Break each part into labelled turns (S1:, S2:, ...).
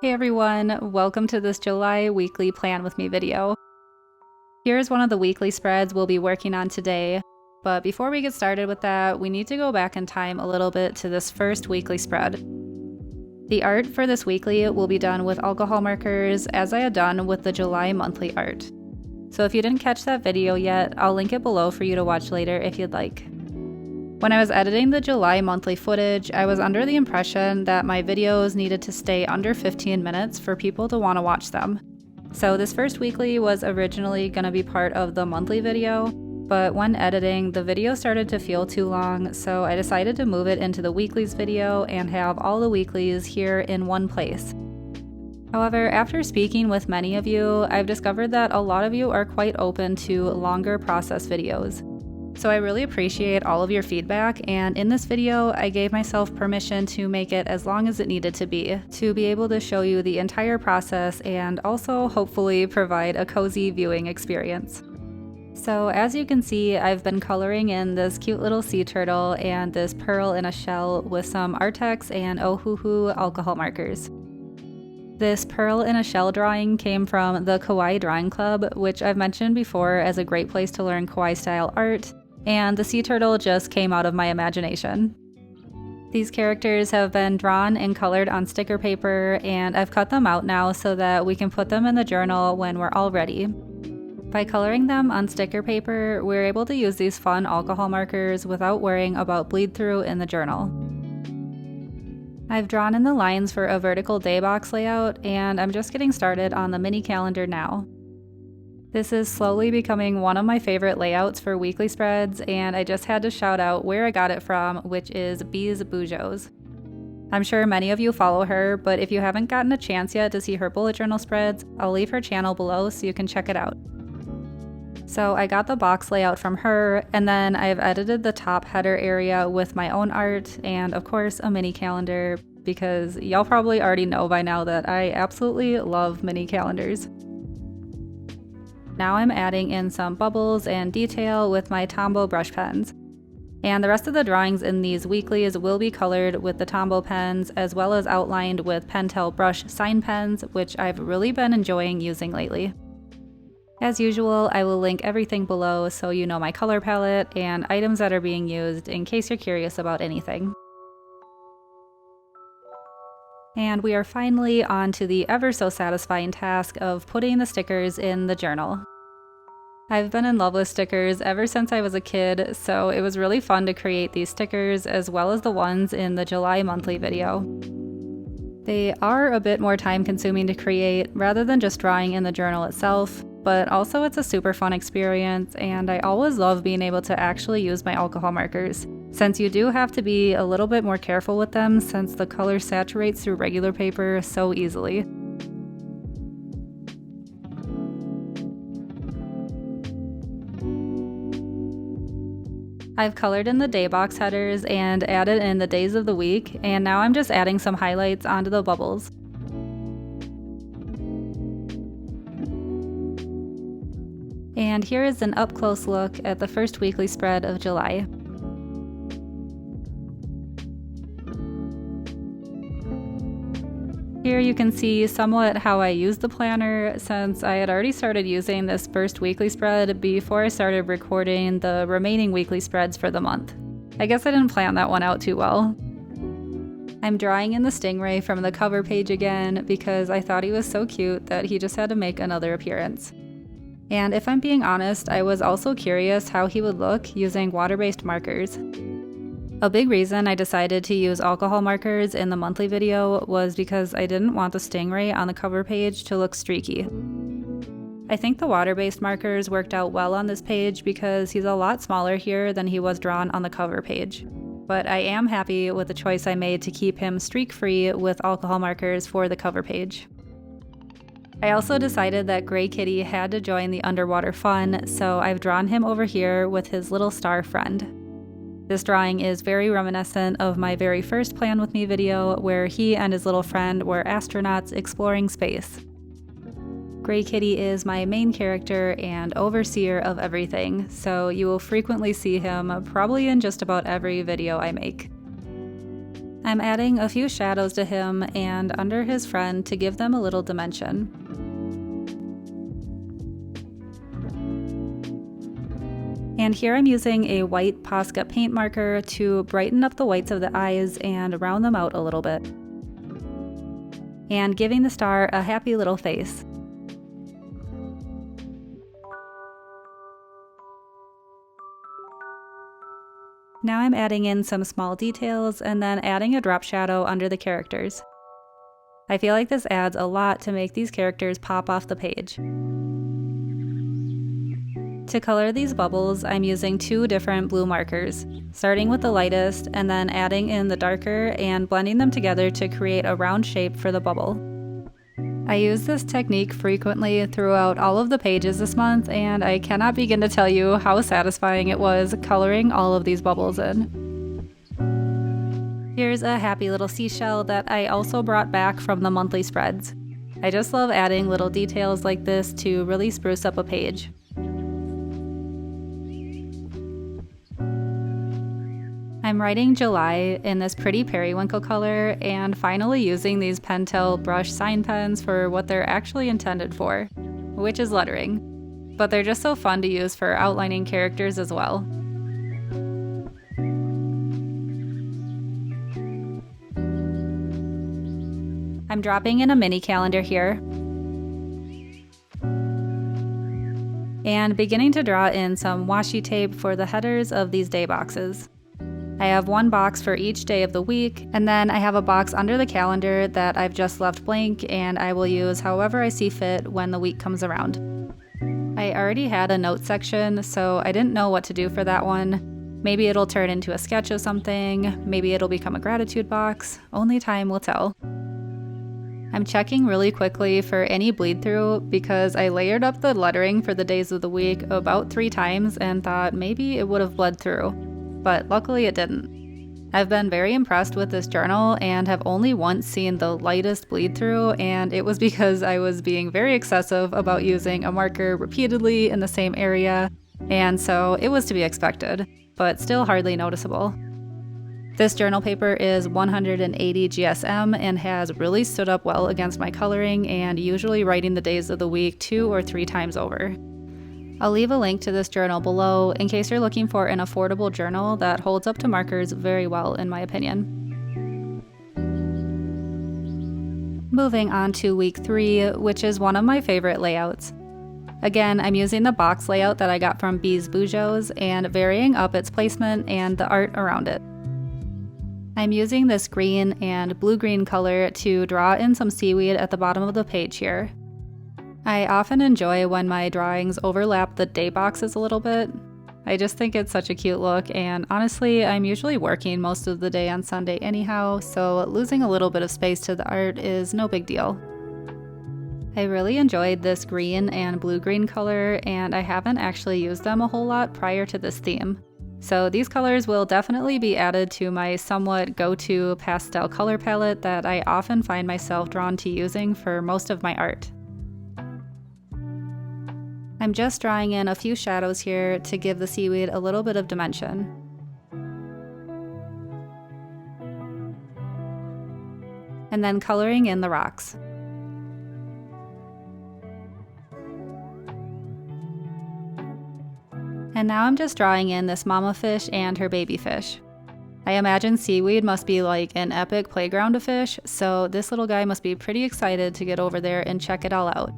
S1: Hey everyone, welcome to this July weekly Plan With Me video. Here's one of the weekly spreads we'll be working on today, but before we get started with that, we need to go back in time a little bit to this first weekly spread. The art for this weekly will be done with alcohol markers as I had done with the July monthly art. So if you didn't catch that video yet, I'll link it below for you to watch later if you'd like. When I was editing the July monthly footage, I was under the impression that my videos needed to stay under 15 minutes for people to want to watch them. So this first weekly was originally going to be part of the monthly video, but when editing, the video started to feel too long, so I decided to move it into the weeklies video and have all the weeklies here in one place. However, after speaking with many of you, I've discovered that a lot of you are quite open to longer process videos. So I really appreciate all of your feedback, and in this video, I gave myself permission to make it as long as it needed to be able to show you the entire process and also hopefully provide a cozy viewing experience. So as you can see, I've been coloring in this cute little sea turtle and this pearl in a shell with some Artex and Ohuhu alcohol markers. This pearl in a shell drawing came from the Kawaii Drawing Club, which I've mentioned before as a great place to learn Kawaii style art, and the sea turtle just came out of my imagination. These characters have been drawn and colored on sticker paper, and I've cut them out now so that we can put them in the journal when we're all ready. By coloring them on sticker paper, we're able to use these fun alcohol markers without worrying about bleed through in the journal. I've drawn in the lines for a vertical day box layout, and I'm just getting started on the mini calendar now. This is slowly becoming one of my favorite layouts for weekly spreads, and I just had to shout out where I got it from, which is Bee's Bujos. I'm sure many of you follow her, but if you haven't gotten a chance yet to see her bullet journal spreads, I'll leave her channel below so you can check it out. So I got the box layout from her, and then I've edited the top header area with my own art, and of course a mini calendar, because y'all probably already know by now that I absolutely love mini calendars. Now I'm adding in some bubbles and detail with my Tombow Brush Pens. And the rest of the drawings in these weeklies will be colored with the Tombow pens, as well as outlined with Pentel brush sign pens, which I've really been enjoying using lately. As usual, I will link everything below so you know my color palette and items that are being used in case you're curious about anything. And we are finally on to the ever so satisfying task of putting the stickers in the journal. I've been in love with stickers ever since I was a kid, so it was really fun to create these stickers as well as the ones in the July monthly video. They are a bit more time consuming to create rather than just drawing in the journal itself, but also it's a super fun experience, and I always love being able to actually use my alcohol markers, since you do have to be a little bit more careful with them since the color saturates through regular paper so easily. I've colored in the day box headers and added in the days of the week, and now I'm just adding some highlights onto the bubbles. And here is an up-close look at the first weekly spread of July. Here you can see somewhat how I used the planner, since I had already started using this first weekly spread before I started recording the remaining weekly spreads for the month. I guess I didn't plan that one out too well. I'm drawing in the stingray from the cover page again because I thought he was so cute that he just had to make another appearance. And if I'm being honest, I was also curious how he would look using water-based markers. A big reason I decided to use alcohol markers in the monthly video was because I didn't want the stingray on the cover page to look streaky. I think the water-based markers worked out well on this page because he's a lot smaller here than he was drawn on the cover page. But I am happy with the choice I made to keep him streak-free with alcohol markers for the cover page. I also decided that Gray Kitty had to join the underwater fun, so I've drawn him over here with his little star friend. This drawing is very reminiscent of my very first Plan With Me video, where he and his little friend were astronauts exploring space. Gray Kitty is my main character and overseer of everything, so you will frequently see him probably in just about every video I make. I'm adding a few shadows to him and under his friend to give them a little dimension. And here I'm using a white Posca paint marker to brighten up the whites of the eyes and round them out a little bit. And giving the star a happy little face. Now I'm adding in some small details and then adding a drop shadow under the characters. I feel like this adds a lot to make these characters pop off the page. To color these bubbles, I'm using 2 different blue markers, starting with the lightest and then adding in the darker and blending them together to create a round shape for the bubble. I use this technique frequently throughout all of the pages this month, and I cannot begin to tell you how satisfying it was coloring all of these bubbles in. Here's a happy little seashell that I also brought back from the monthly spreads. I just love adding little details like this to really spruce up a page. I'm writing July in this pretty periwinkle color and finally using these Pentel brush sign pens for what they're actually intended for, which is lettering. But they're just so fun to use for outlining characters as well. I'm dropping in a mini calendar here and beginning to draw in some washi tape for the headers of these day boxes. I have 1 box for each day of the week, and then I have a box under the calendar that I've just left blank and I will use however I see fit when the week comes around. I already had a note section, so I didn't know what to do for that one. Maybe it'll turn into a sketch of something, maybe it'll become a gratitude box, only time will tell. I'm checking really quickly for any bleed through because I layered up the lettering for the days of the week about 3 times and thought maybe it would have bled through. But luckily it didn't. I've been very impressed with this journal and have only once seen the lightest bleed through, and it was because I was being very excessive about using a marker repeatedly in the same area, and so it was to be expected, but still hardly noticeable. This journal paper is 180 GSM and has really stood up well against my coloring and usually writing the days of the week 2 or 3 times over. I'll leave a link to this journal below in case you're looking for an affordable journal that holds up to markers very well in my opinion. Moving on to week 3, which is one of my favorite layouts. Again, I'm using the box layout that I got from B's Bujos and varying up its placement and the art around it. I'm using this green and blue-green color to draw in some seaweed at the bottom of the page here. I often enjoy when my drawings overlap the day boxes a little bit. I just think it's such a cute look, and honestly, I'm usually working most of the day on Sunday anyhow, so losing a little bit of space to the art is no big deal. I really enjoyed this green and blue-green color, and I haven't actually used them a whole lot prior to this theme. So these colors will definitely be added to my somewhat go-to pastel color palette that I often find myself drawn to using for most of my art. I'm just drawing in a few shadows here to give the seaweed a little bit of dimension. And then coloring in the rocks. And now I'm just drawing in this mama fish and her baby fish. I imagine seaweed must be like an epic playground of fish, so this little guy must be pretty excited to get over there and check it all out.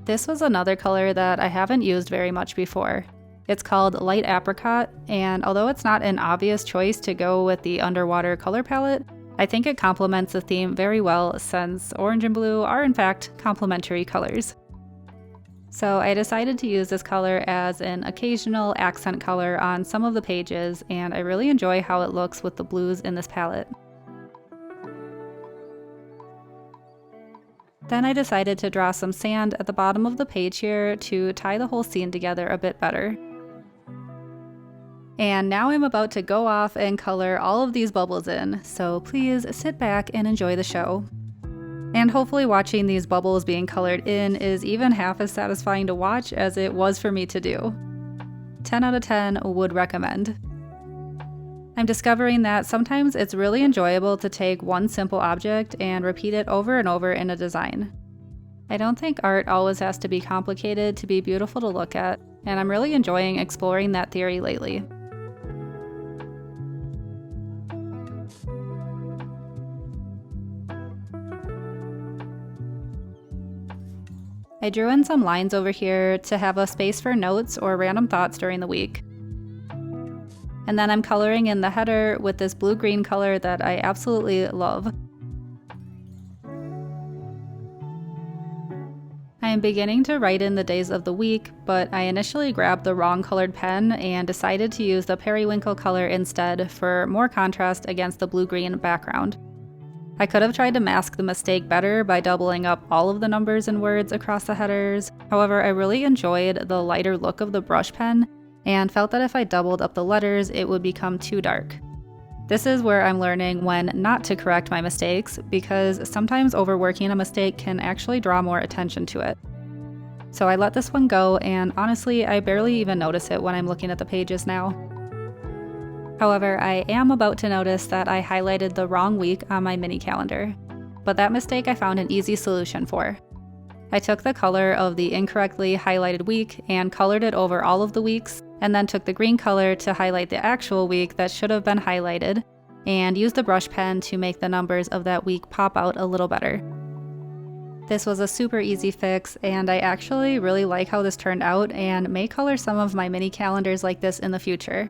S1: This was another color that I haven't used very much before. It's called Light Apricot, and although it's not an obvious choice to go with the underwater color palette, I think it complements the theme very well since orange and blue are in fact complementary colors. So I decided to use this color as an occasional accent color on some of the pages, and I really enjoy how it looks with the blues in this palette. Then I decided to draw some sand at the bottom of the page here to tie the whole scene together a bit better. And now I'm about to go off and color all of these bubbles in, so please sit back and enjoy the show. And hopefully watching these bubbles being colored in is even half as satisfying to watch as it was for me to do. 10 out of 10 would recommend. I'm discovering that sometimes it's really enjoyable to take one simple object and repeat it over and over in a design. I don't think art always has to be complicated to be beautiful to look at, and I'm really enjoying exploring that theory lately. I drew in some lines over here to have a space for notes or random thoughts during the week. And then I'm coloring in the header with this blue-green color that I absolutely love. I am beginning to write in the days of the week, but I initially grabbed the wrong colored pen and decided to use the periwinkle color instead for more contrast against the blue-green background. I could have tried to mask the mistake better by doubling up all of the numbers and words across the headers. However, I really enjoyed the lighter look of the brush pen and felt that if I doubled up the letters, it would become too dark. This is where I'm learning when not to correct my mistakes, because sometimes overworking a mistake can actually draw more attention to it. So I let this one go, and honestly, I barely even notice it when I'm looking at the pages now. However, I am about to notice that I highlighted the wrong week on my mini calendar, but that mistake I found an easy solution for. I took the color of the incorrectly highlighted week and colored it over all of the weeks, and then took the green color to highlight the actual week that should have been highlighted, and used the brush pen to make the numbers of that week pop out a little better. This was a super easy fix, and I actually really like how this turned out and may color some of my mini calendars like this in the future.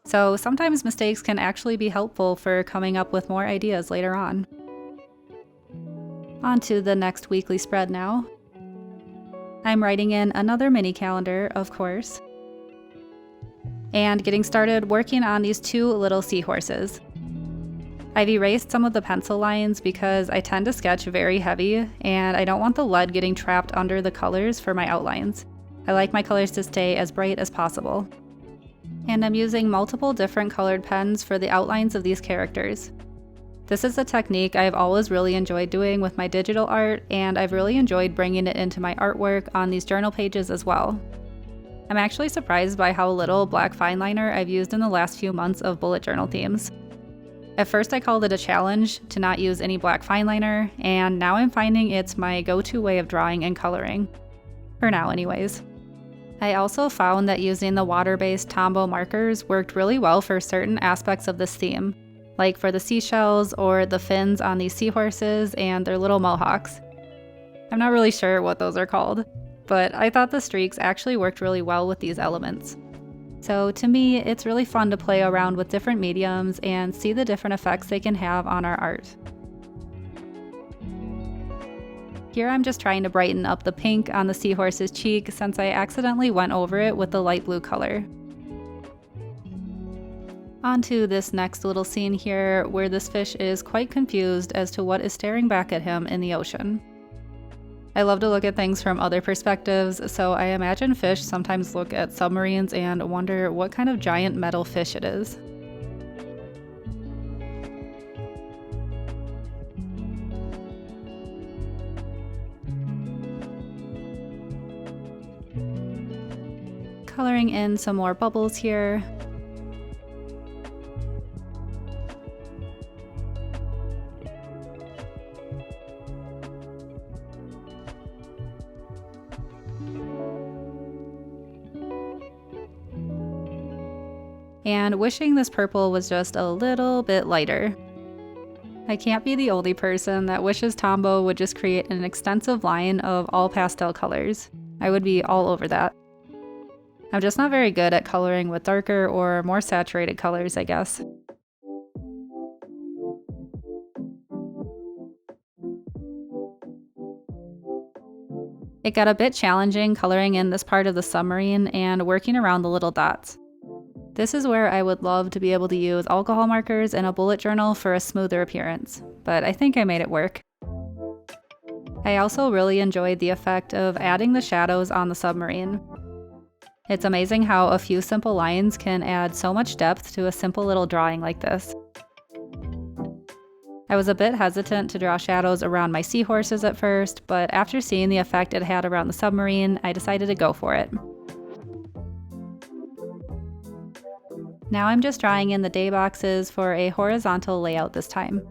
S1: So sometimes mistakes can actually be helpful for coming up with more ideas later on. On to the next weekly spread now. I'm writing in another mini calendar, of course, and getting started working on these two little seahorses. I've erased some of the pencil lines because I tend to sketch very heavy, and I don't want the lead getting trapped under the colors for my outlines. I like my colors to stay as bright as possible. And I'm using multiple different colored pens for the outlines of these characters. This is a technique I've always really enjoyed doing with my digital art, and I've really enjoyed bringing it into my artwork on these journal pages as well. I'm actually surprised by how little black fine liner I've used in the last few months of bullet journal themes. At first I called it a challenge to not use any black fine liner, and now I'm finding it's my go-to way of drawing and coloring. For now anyways. I also found that using the water-based Tombow markers worked really well for certain aspects of this theme, like for the seashells or the fins on these seahorses and their little mohawks. I'm not really sure what those are called, but I thought the streaks actually worked really well with these elements. So to me, it's really fun to play around with different mediums and see the different effects they can have on our art. Here I'm just trying to brighten up the pink on the seahorse's cheek since I accidentally went over it with the light blue color. On to this next little scene here where this fish is quite confused as to what is staring back at him in the ocean. I love to look at things from other perspectives, so I imagine fish sometimes look at submarines and wonder what kind of giant metal fish it is. Coloring in some more bubbles here. And wishing this purple was just a little bit lighter. I can't be the only person that wishes Tombow would just create an extensive line of all pastel colors. I would be all over that. I'm just not very good at coloring with darker or more saturated colors, I guess. It got a bit challenging coloring in this part of the submarine and working around the little dots. This is where I would love to be able to use alcohol markers in a bullet journal for a smoother appearance, but I think I made it work. I also really enjoyed the effect of adding the shadows on the submarine. It's amazing how a few simple lines can add so much depth to a simple little drawing like this. I was a bit hesitant to draw shadows around my seahorses at first, but after seeing the effect it had around the submarine, I decided to go for it. Now I'm just drawing in the day boxes for a horizontal layout this time.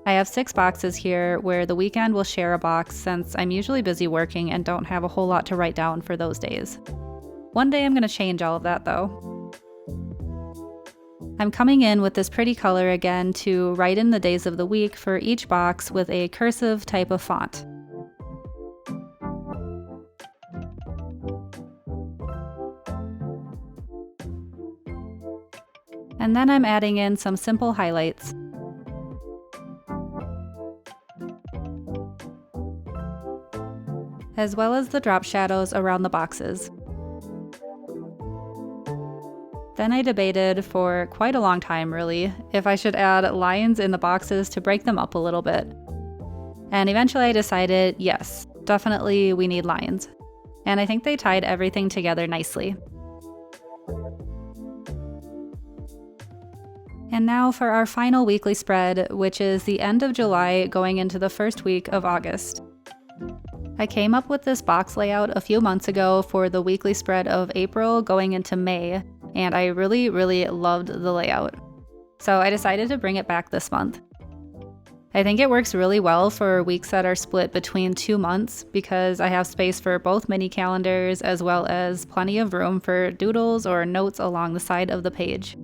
S1: I have 6 boxes here where the weekend will share a box since I'm usually busy working and don't have a whole lot to write down for those days. One day I'm going to change all of that though. I'm coming in with this pretty color again to write in the days of the week for each box with a cursive type of font. And then I'm adding in some simple highlights. As well as the drop shadows around the boxes. Then I debated for quite a long time really, if I should add lines in the boxes to break them up a little bit. And eventually I decided, yes, definitely we need lines. And I think they tied everything together nicely. And now for our final weekly spread, which is the end of July going into the first week of August. I came up with this box layout a few months ago for the weekly spread of April going into May, and I really loved the layout. So I decided to bring it back this month. I think it works really well for weeks that are split between 2 months because I have space for both mini calendars as well as plenty of room for doodles or notes along the side of the page.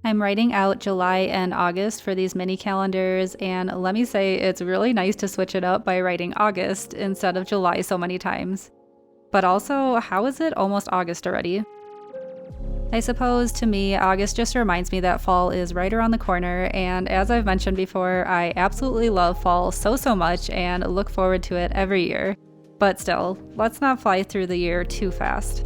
S1: I'm writing out July and August for these mini calendars, and let me say it's really nice to switch it up by writing August instead of July so many times. But also, how is it almost August already? I suppose to me, August just reminds me that fall is right around the corner, and as I've mentioned before, I absolutely love fall so much and look forward to it every year. But still, let's not fly through the year too fast.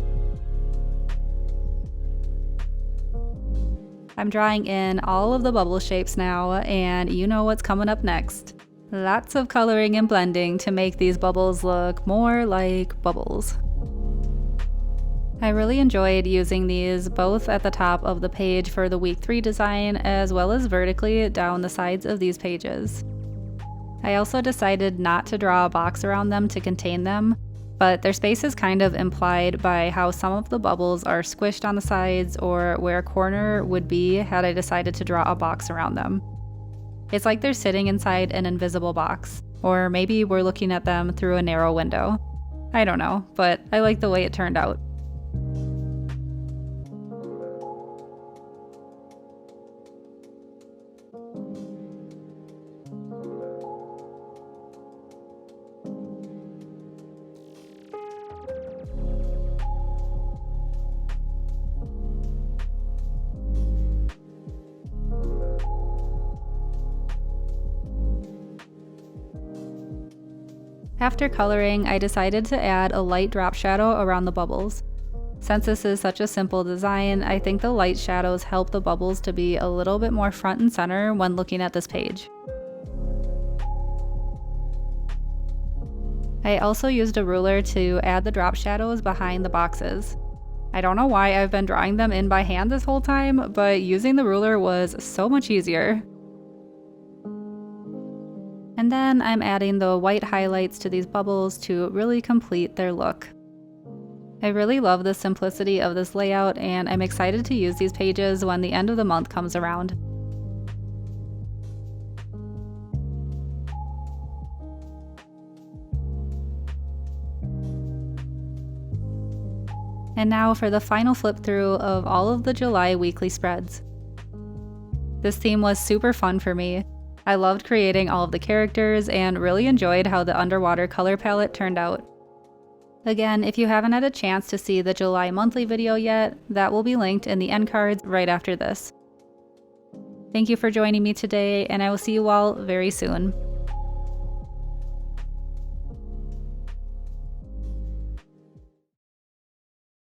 S1: I'm drawing in all of the bubble shapes now, and you know what's coming up next. Lots of coloring and blending to make these bubbles look more like bubbles. I really enjoyed using these both at the top of the page for the week 3 design as well as vertically down the sides of these pages. I also decided not to draw a box around them to contain them, but their space is kind of implied by how some of the bubbles are squished on the sides or where a corner would be had I decided to draw a box around them. It's like they're sitting inside an invisible box, or maybe we're looking at them through a narrow window. I don't know, but I like the way it turned out. After coloring, I decided to add a light drop shadow around the bubbles. Since this is such a simple design, I think the light shadows help the bubbles to be a little bit more front and center when looking at this page. I also used a ruler to add the drop shadows behind the boxes. I don't know why I've been drawing them in by hand this whole time, but using the ruler was so much easier. And then I'm adding the white highlights to these bubbles to really complete their look. I really love the simplicity of this layout, and I'm excited to use these pages when the end of the month comes around. And now for the final flip through of all of the July weekly spreads. This theme was super fun for me. I loved creating all of the characters and really enjoyed how the underwater color palette turned out. Again, if you haven't had a chance to see the July monthly video yet, that will be linked in the end cards right after this. Thank you for joining me today, and I will see you all very soon.